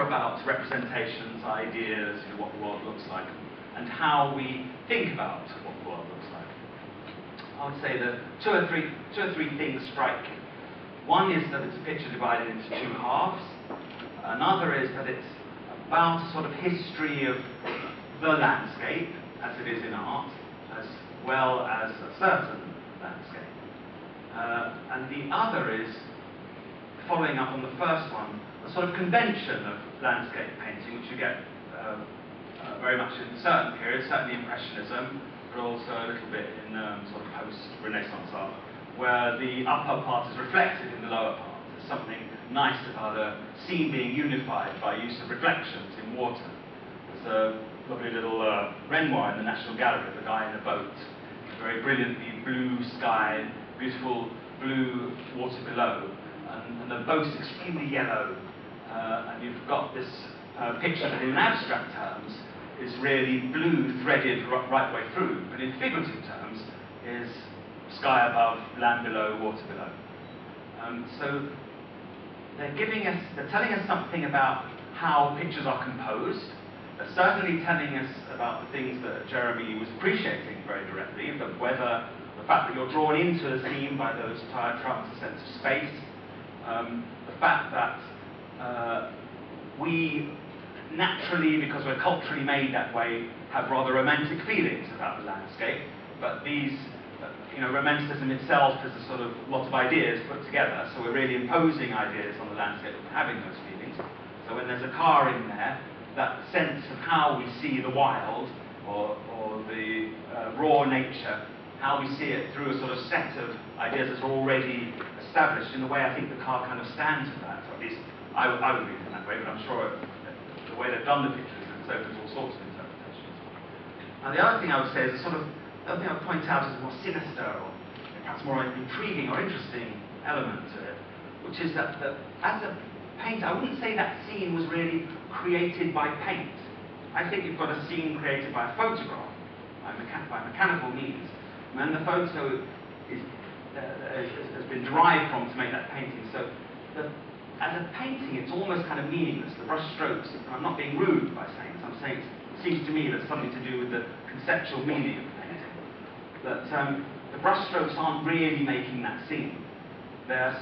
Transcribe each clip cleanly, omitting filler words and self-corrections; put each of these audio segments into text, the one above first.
more about representations, ideas, what the world looks like, and how we think about what the world looks like. I would say that two or three things strike me. One is that it's a picture divided into two halves. Another is that it's about a sort of history of the landscape, as it is in art, as well as a certain landscape. And the other is, following up on the first one, a sort of convention of landscape painting, which you get very much in certain periods, certainly Impressionism, but also a little bit in sort of post-Renaissance art, where the upper part is reflected in the lower part. There's something nice about a scene being unified by use of reflections in water. There's a lovely little Renoir in the National Gallery of a guy in a boat, very brilliantly blue sky, beautiful blue water below, and the boat's extremely yellow, and you've got this picture that in abstract terms is really blue threaded right way through, but in figurative terms is sky above, land below, water below. So they're telling us something about how pictures are composed. They're certainly telling us about the things that Jeremy was appreciating very directly, the weather, the fact that you're drawn into the scene by those tired trunks, a sense of space, the fact that we naturally, because we're culturally made that way, have rather romantic feelings about the landscape, but these, romanticism itself is a sort of lot of ideas put together, so we're really imposing ideas on the landscape of having those feelings. So when there's a car in there, that sense of how we see the wild, or the raw nature, how we see it through a sort of set of ideas that's already established in the way I think the car kind of stands for that, or at least I would read it in that way, but I'm sure the way they've done the pictures is open to all sorts of interpretations. And the other thing I would say is the other thing I would point out as a more sinister or perhaps more intriguing or interesting element to it, which is that as a painter, I wouldn't say that scene was really created by paint. I think you've got a scene created by a photograph, by mechanical means, and the photo has been derived from to make that painting. So as a painting, it's almost kind of meaningless. The brush strokes, I'm not being rude by saying this, I'm saying it seems to me that something to do with the conceptual meaning of the painting. That the brush strokes aren't really making that scene. They're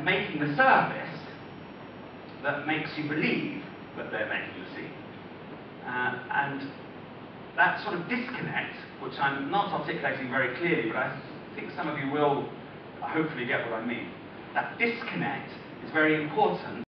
making the service that makes you believe that they're making the scene. And that sort of disconnect, which I'm not articulating very clearly, but I think some of you will hopefully get what I mean. That disconnect is very important